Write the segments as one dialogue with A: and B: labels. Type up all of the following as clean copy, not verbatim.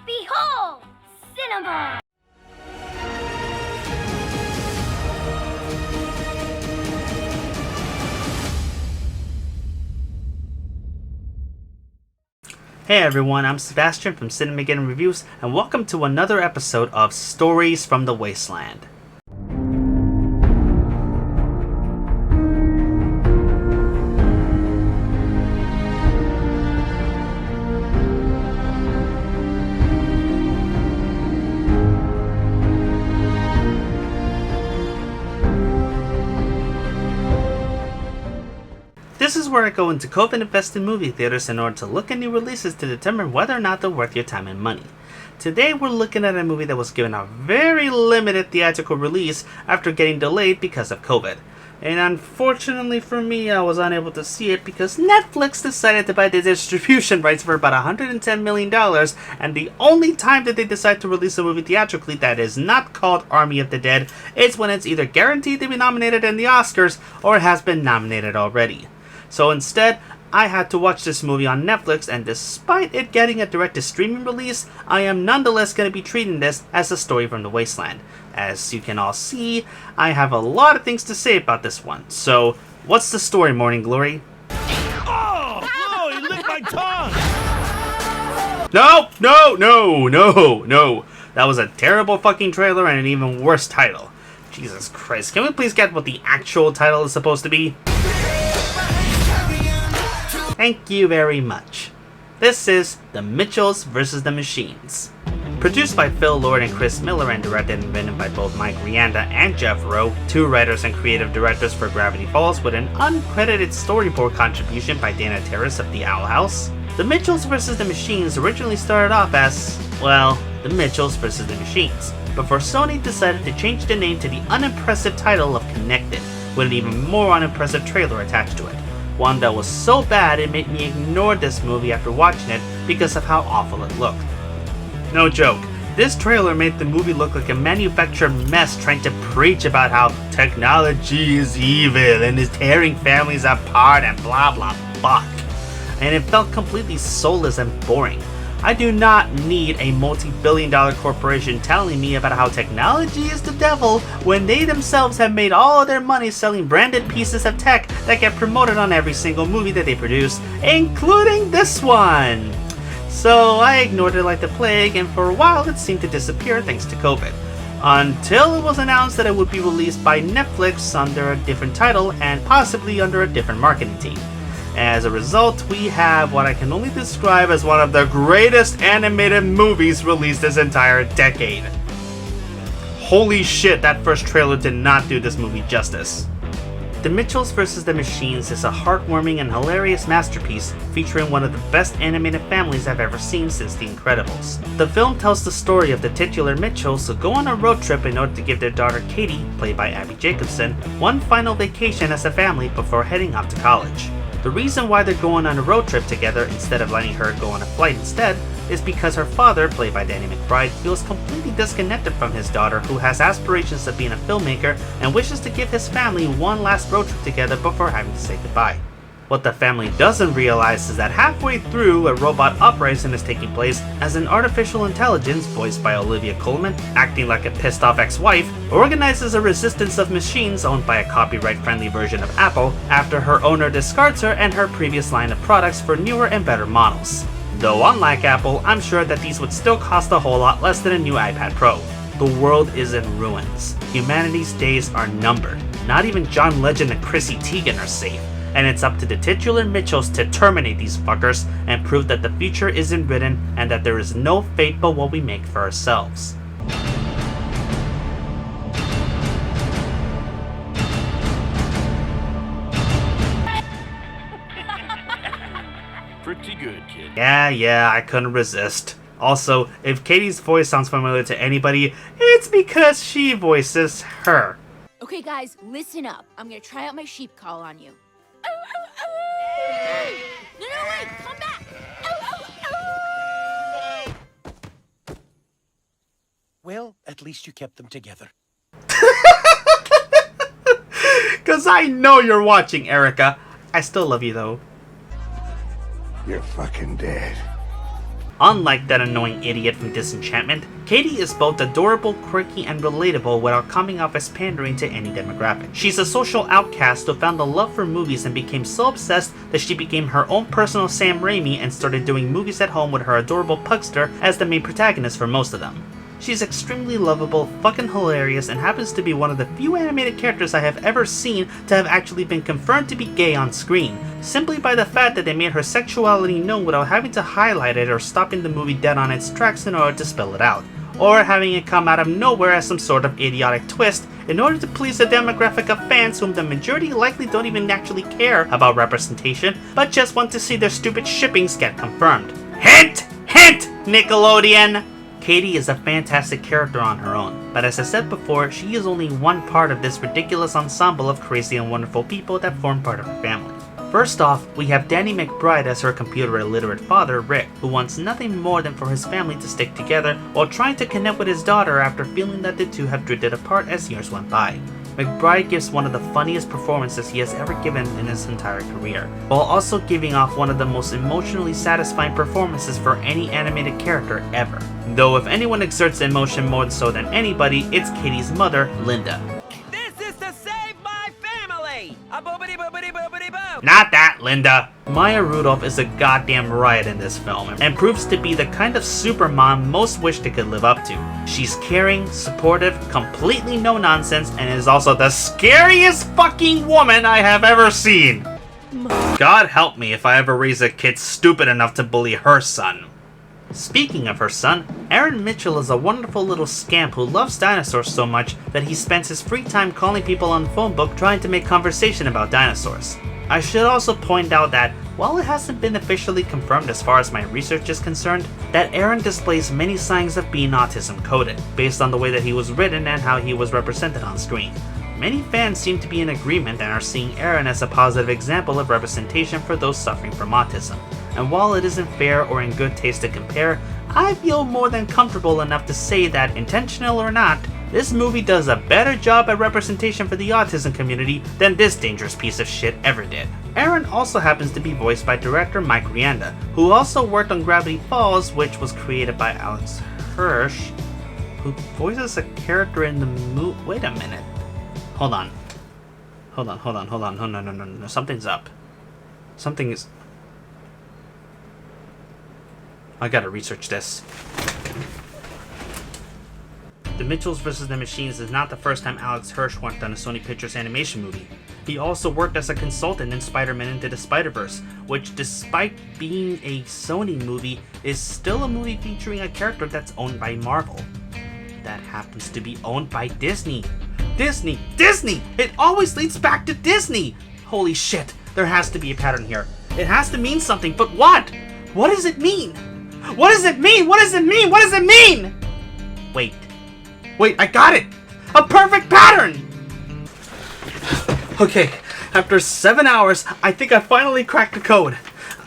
A: Behold, cinema!
B: Hey everyone, I'm Sebastian from KateCast Reviews, and welcome to another episode of Stories from the Wasteland. This is where I go into COVID-infested movie theaters in order to look at new releases to determine whether or not they're worth your time and money. Today we're looking at a movie that was given a very limited theatrical release after getting delayed because of COVID. And unfortunately for me, I was unable to see it because Netflix decided to buy the distribution rights for about $110 million, and the only time that they decide to release a movie theatrically that is not called Army of the Dead is when it's either guaranteed to be nominated in the Oscars or it has been nominated already. So instead, I had to watch this movie on Netflix, and despite it getting a direct-to-streaming release, I am nonetheless going to be treating this as a story from the Wasteland. As you can all see, I have a lot of things to say about this one. So, what's the story, Morning Glory?
C: Oh, he licked my tongue!
B: No! That was a terrible fucking trailer and an even worse title. Jesus Christ, can we please get what the actual title is supposed to be? Thank you very much. This is The Mitchells vs. the Machines. Produced by Phil Lord and Chris Miller and directed and written by both Mike Rianda and Jeff Rowe, two writers and creative directors for Gravity Falls, with an uncredited storyboard contribution by Dana Terrace of The Owl House. The Mitchells vs. the Machines originally started off as, well, The Mitchells vs. the Machines, before Sony decided to change the name to the unimpressive title of Connected, with an even more unimpressive trailer attached to it. One that was so bad it made me ignore this movie after watching it because of how awful it looked. No joke, this trailer made the movie look like a manufactured mess trying to preach about how technology is evil and is tearing families apart and blah blah fuck. And it felt completely soulless and boring. I do not need a multi-billion-dollar corporation telling me about how technology is the devil when they themselves have made all of their money selling branded pieces of tech that get promoted on every single movie that they produce, including this one. So I ignored it like the plague, and for a while it seemed to disappear thanks to COVID. Until it was announced that it would be released by Netflix under a different title and possibly under a different marketing team. As a result, we have what I can only describe as one of the greatest animated movies released this entire decade. Holy shit, that first trailer did not do this movie justice. The Mitchells vs. the Machines is a heartwarming and hilarious masterpiece featuring one of the best animated families I've ever seen since The Incredibles. The film tells the story of the titular Mitchells who go on a road trip in order to give their daughter Katie, played by Abby Jacobson, one final vacation as a family before heading off to college. The reason why they're going on a road trip together instead of letting her go on a flight instead is because her father, played by Danny McBride, feels completely disconnected from his daughter, who has aspirations of being a filmmaker and wishes to give his family one last road trip together before having to say goodbye. What the family doesn't realize is that halfway through, a robot uprising is taking place as an artificial intelligence, voiced by Olivia Colman, acting like a pissed off ex-wife, organizes a resistance of machines owned by a copyright-friendly version of Apple after her owner discards her and her previous line of products for newer and better models. Though unlike Apple, I'm sure that these would still cost a whole lot less than a new iPad Pro. The world is in ruins. Humanity's days are numbered. Not even John Legend and Chrissy Teigen are safe. And it's up to the titular Mitchells to terminate these fuckers and prove that the future isn't written and that there is no fate but what we make for ourselves.
C: Pretty good, kid.
B: Yeah, I couldn't resist. Also, if Katie's voice sounds familiar to anybody, it's because she voices her.
A: Okay guys, listen up. I'm gonna try out my sheep call on you. No, wait, come back!
D: Well, at least you kept them together.
B: Cause I know you're watching, Erica. I still love you though.
E: You're fucking dead.
B: Unlike that annoying idiot from Disenchantment, Katie is both adorable, quirky, and relatable without coming off as pandering to any demographic. She's a social outcast who found a love for movies and became so obsessed that she became her own personal Sam Raimi and started doing movies at home with her adorable pugster as the main protagonist for most of them. She's extremely lovable, fucking hilarious, and happens to be one of the few animated characters I have ever seen to have actually been confirmed to be gay on screen, simply by the fact that they made her sexuality known without having to highlight it or stopping the movie dead on its tracks in order to spell it out, or having it come out of nowhere as some sort of idiotic twist in order to please the demographic of fans whom the majority likely don't even actually care about representation, but just want to see their stupid shippings get confirmed. Hint! Hint! Nickelodeon! Katie is a fantastic character on her own, but as I said before, she is only one part of this ridiculous ensemble of crazy and wonderful people that form part of her family. First off, we have Danny McBride as her computer illiterate father, Rick, who wants nothing more than for his family to stick together while trying to connect with his daughter after feeling that the two have drifted apart as years went by. McBride gives one of the funniest performances he has ever given in his entire career, while also giving off one of the most emotionally satisfying performances for any animated character ever. Though if anyone exerts emotion more so than anybody, it's Katie's mother, Linda.
E: This is to save my family! A boobity boobity boobity boo!
B: Not that, Linda! Maya Rudolph is a goddamn riot in this film, and proves to be the kind of super mom most wish they could live up to. She's caring, supportive, completely no nonsense, and is also the scariest fucking woman I have ever seen! God help me if I ever raise a kid stupid enough to bully her son. Speaking of her son, Aaron Mitchell is a wonderful little scamp who loves dinosaurs so much that he spends his free time calling people on the phone book trying to make conversation about dinosaurs. I should also point out that, while it hasn't been officially confirmed as far as my research is concerned, that Aaron displays many signs of being autism coded, based on the way that he was written and how he was represented on screen. Many fans seem to be in agreement and are seeing Aaron as a positive example of representation for those suffering from autism. And while it isn't fair or in good taste to compare, I feel more than comfortable enough to say that, intentional or not, this movie does a better job at representation for the autism community than this dangerous piece of shit ever did. Aaron also happens to be voiced by director Mike Rianda, who also worked on Gravity Falls, which was created by Alex Hirsch, who voices a character in the movie. Wait a minute. Hold on. No, something's up. Something is... I gotta research this. The Mitchells vs. the Machines is not the first time Alex Hirsch worked on a Sony Pictures animation movie. He also worked as a consultant in Spider-Man Into the Spider-Verse, which, despite being a Sony movie, is still a movie featuring a character that's owned by Marvel. That happens to be owned by Disney. Disney! It always leads back to Disney! Holy shit, there has to be a pattern here. It has to mean something, but what? What does it mean? What does it mean? What does it mean? What does it mean? Wait, I got it! A perfect pattern! Okay, after 7 hours, I think I finally cracked the code.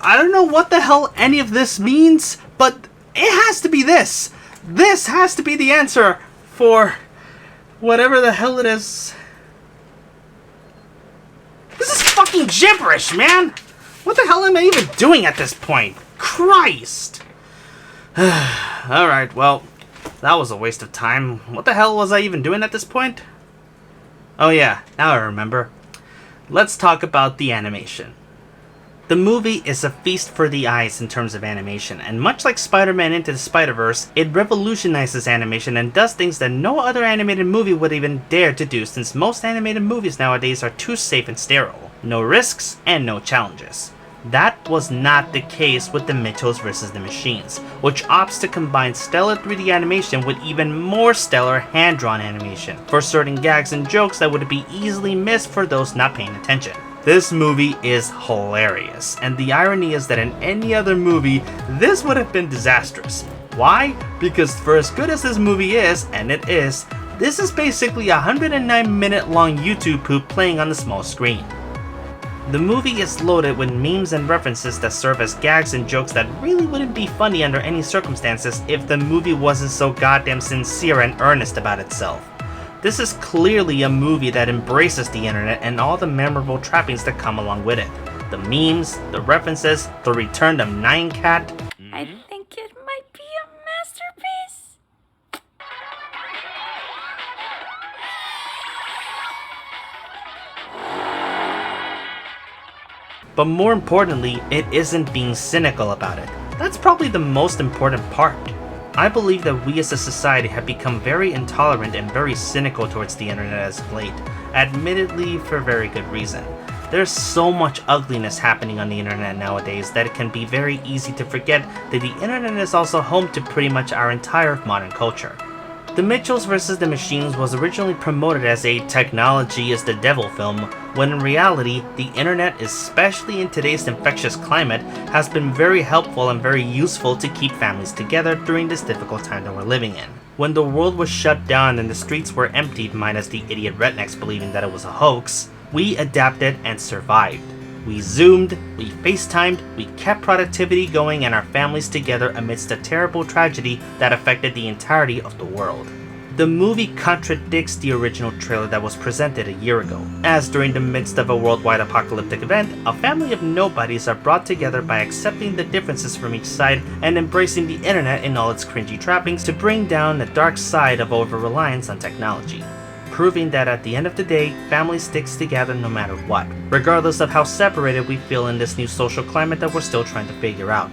B: I don't know what the hell any of this means, but it has to be this. This has to be the answer for whatever the hell it is. This is fucking gibberish, man! What the hell am I even doing at this point? Christ! Alright, well, that was a waste of time. What the hell was I even doing at this point? Oh yeah, now I remember. Let's talk about the animation. The movie is a feast for the eyes in terms of animation, and much like Spider-Man Into the Spider-Verse, it revolutionizes animation and does things that no other animated movie would even dare to do, since most animated movies nowadays are too safe and sterile. No risks and no challenges. That was not the case with the Mitchells vs. the Machines, which opts to combine stellar 3D animation with even more stellar hand-drawn animation for certain gags and jokes that would be easily missed for those not paying attention. This movie is hilarious, and the irony is that in any other movie, this would have been disastrous. Why? Because for as good as this movie is, and it is, this is basically a 109-minute long YouTube poop playing on the small screen. The movie is loaded with memes and references that serve as gags and jokes that really wouldn't be funny under any circumstances if the movie wasn't so goddamn sincere and earnest about itself. This is clearly a movie that embraces the internet and all the memorable trappings that come along with it. The memes, the references, the return of Nine Cat.
A: I think it might
B: But more importantly, it isn't being cynical about it. That's probably the most important part. I believe that we as a society have become very intolerant and very cynical towards the internet as of late, admittedly for very good reason. There's so much ugliness happening on the internet nowadays that it can be very easy to forget that the internet is also home to pretty much our entire modern culture. The Mitchells vs. the Machines was originally promoted as a technology is the devil film, when in reality, the internet, especially in today's infectious climate, has been very helpful and very useful to keep families together during this difficult time that we're living in. When the world was shut down and the streets were emptied minus the idiot rednecks believing that it was a hoax, we adapted and survived. We Zoomed, we FaceTimed, we kept productivity going and our families together amidst a terrible tragedy that affected the entirety of the world. The movie contradicts the original trailer that was presented a year ago, as during the midst of a worldwide apocalyptic event, a family of nobodies are brought together by accepting the differences from each side and embracing the internet in all its cringy trappings to bring down the dark side of over-reliance on technology. Proving that at the end of the day, family sticks together no matter what, regardless of how separated we feel in this new social climate that we're still trying to figure out.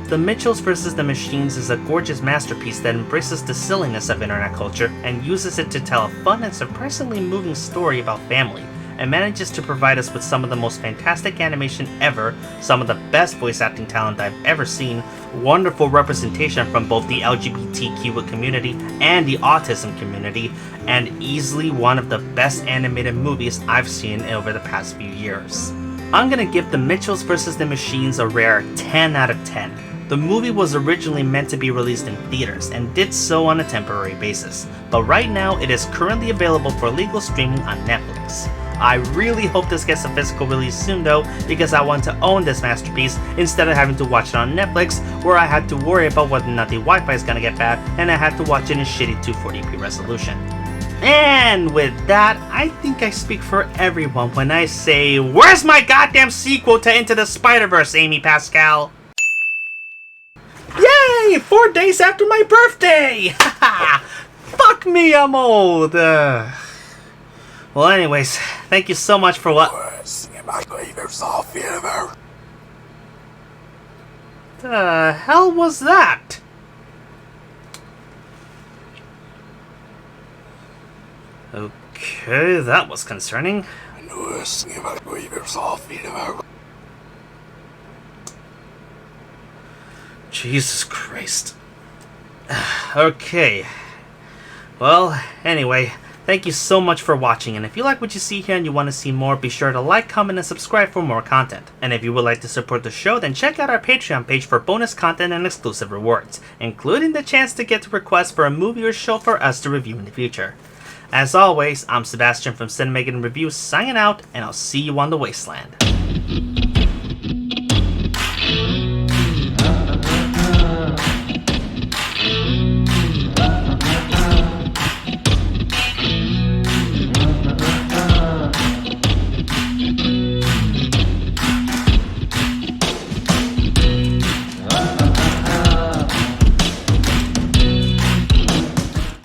B: The Mitchells vs. the Machines is a gorgeous masterpiece that embraces the silliness of internet culture and uses it to tell a fun and surprisingly moving story about family, and manages to provide us with some of the most fantastic animation ever, some of the best voice acting talent I've ever seen, wonderful representation from both the LGBTQ community and the autism community, and easily one of the best animated movies I've seen over the past few years. I'm gonna give The Mitchells vs. the Machines a rare 10 out of 10. The movie was originally meant to be released in theaters and did so on a temporary basis, but right now it is currently available for legal streaming on Netflix. I really hope this gets a physical release soon though, because I want to own this masterpiece instead of having to watch it on Netflix, where I had to worry about whether or not the Wi-Fi is gonna get bad and I had to watch it in shitty 240p resolution. And with that, I think I speak for everyone when I say, where's my goddamn sequel to Into the Spider-Verse, Amy Pascal? Yay! 4 days after my birthday! Haha! Fuck me, I'm old! Well, anyways, thank you so much for the hell was that? Okay, that was concerning. Jesus Christ. Okay. Well, anyway, thank you so much for watching, and if you like what you see here and you want to see more, be sure to like, comment, and subscribe for more content. And if you would like to support the show, then check out our Patreon page for bonus content and exclusive rewards, including the chance to get to request for a movie or show for us to review in the future. As always, I'm Sebastian from Cinemagan Reviews signing out, and I'll see you on the wasteland.